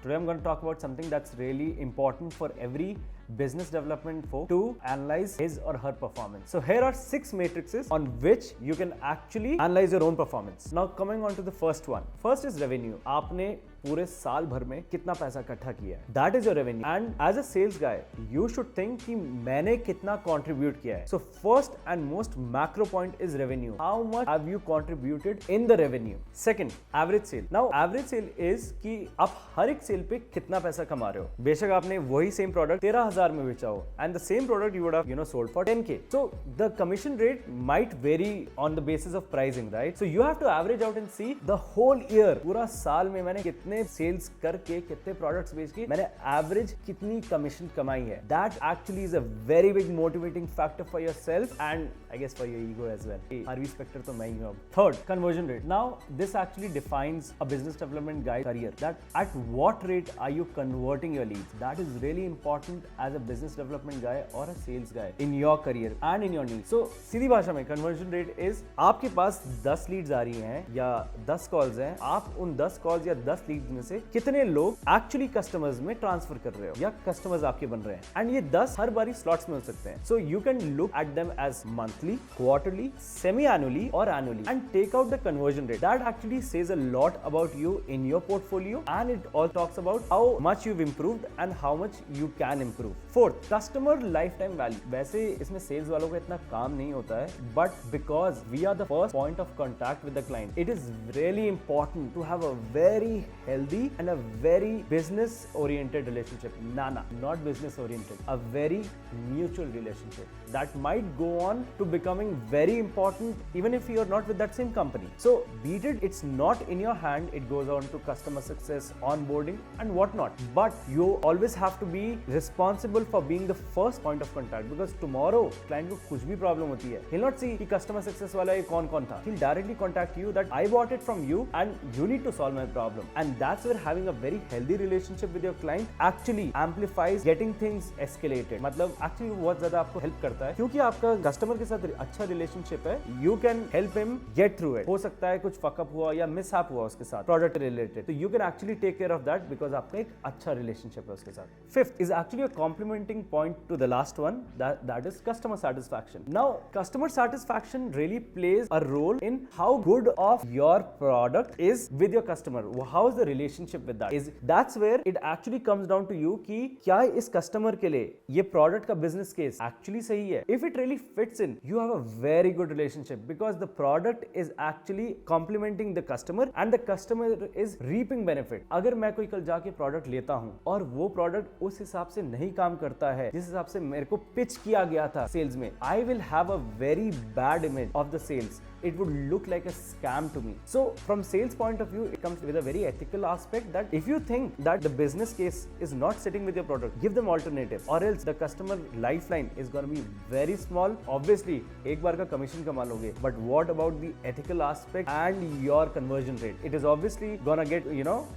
Today I'm going to talk about something that's really important for every business development folk to analyze his or her performance. So here are 6 matrices on which you can actually analyze your own performance. Now coming on to the first one. First is revenue. आपने पूरे साल भर में कितना पैसा इकट्ठा किया है, that is your revenue. And as a sales guy you should think कि मैंने कितना कंट्रीब्यूट किया है. So first and most macro point is revenue. How much have you contributed in the revenue. Second, average sale. Now average sale is कि आप हर एक cell पे कितना पैसा कमा रहे हो. बेशक आपने वही सेम प्रोडक्ट 13,000 में बेचा हो and the same product you would have sold for 10K. So the commission rate might vary on the basis of pricing, right. So you have to average out and see the whole year, पूरा साल में मैंने कितने sales करके कितने products बेच के मैंने एवरेज कितनी कमीशन कमाई है. That actually is a very big motivating factor for yourself and I guess for your ego as well. Harvey Specter तो मैं ही हूं. Third, conversion rate. Now this actually defines a business development guy career, that at what rate are you converting your leads. That is really important as a business development guy or a sales guy in your career and in your niche. So सीधी भाषा में conversion rate is आपके पास 10 Leeds आ रही हैं या 10 calls हैं, आप उन 10 calls या 10 लीड्स में से कितने लोग एक्चुअली कस्टमर्स में ट्रांसफर कर रहे हो या कस्टमर्स आपके बन रहे हैं. एंड ये 10 हर बारी स्लॉट्स में हो सकते हैं. So you can look at them as monthly, quarterly, semi annually और annually and take out the conversion rate. That actually says a lot about you in your portfolio and it all talks about how much you've improved and how much you can improve. Fourth, customer lifetime value. वैसे इसमें sales वालों का इतना काम नहीं होता है, but because we are the first point of contact with the client, it is really important to have a very healthy and a very business oriented relationship. Not business oriented, a very mutual relationship that might go on to becoming very important even if you're not with that same company. So beat it, it's not in your hand, it goes on to customer success, onboarding and whatnot, but you always have to be responsible for being the first point of contact because tomorrow client को कुछ भी problem होती है, he'll not see कि customer success वाला ये कौन था. He'll directly contact you that I bought it from you and you need to solve my problem. And that's where having a very healthy relationship with your client actually amplifies getting things escalated. मतलब actually बहुत ज्यादा आपको help करता है क्योंकि आपका customer के साथ अच्छा relationship है. You can help him get through it. हो सकता है कुछ fuck up हुआ या mishap हुआ उसके साथ product related, तो you can actually take care of that because आपका एक अच्छा relationship है उसके साथ. Fifth is actually a complementing point to the last one, that is customer satisfaction. Now customer satisfaction really plays a role in how good of your product is with your customer. How is the relationship with that? That's where it actually comes down to you कि क्या इस customer के लिए ये product का business case actually सही है. If it really fits in, you have a very good relationship because the product is actually complementing the customer and the customer is reaping benefit. अगर मैं कोई कल जाके प्रोडक्ट लेता हूं और वो प्रोडक्ट उस हिसाब से नहीं काम करता है जिस हिसाब से मेरे को पिच किया गया था सेल्स में, I will have a very bad image of the sales. It would look like a scam to me. So from sales point of view, it comes with a very ethical aspect that if you think that the business case is not sitting with your product, give them alternative or else the customer lifeline is going to be very small. Obviously एक बार का commission कमा लोगे, but what about the ethical aspect and your conversion rate? It is obviously gonna get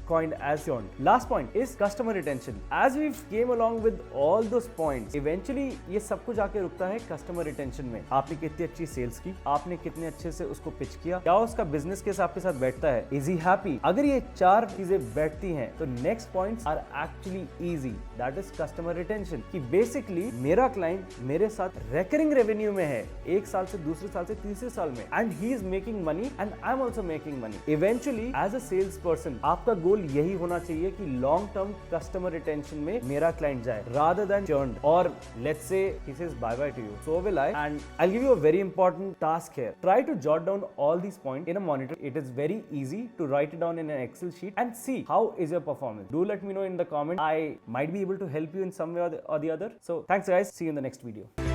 coined as your. Last point is customer retention. As we came along with all those points, eventually ये सब कुछ आके रुकता है customer retention में. आपने कितनी अच्छी sales की, आपने कितने अच्छे से उसको पिच किया, क्या उसका बिजनेस केस आपके साथ बैठता है, इज ही हैप्पी. अगर ये 4 चीजें बैठती हैं तो next points are actually easy, that is customer retention. कि बेसिकली मेरा क्लाइंट मेरे साथ रेकरिंग रेवेन्यू में है, एक साल से दूसरे साल से तीसरे साल में, and he is making money and I am also making money. Eventually as a sales person आपका गोल यही होना चाहिए कि लॉन्ग टर्म कस्टमर रिटेंशन में मेरा क्लाइंट जाए rather than churned. Or let's say he says bye bye to you, so will I. And I'll give you a very important task here. Try to jot down all these points in a monitor. It is very easy to write it down in an Excel sheet and see how is your performance. Do let me know in the comment. I might be able to help you in some way or the other. So thanks guys. See you in the next video.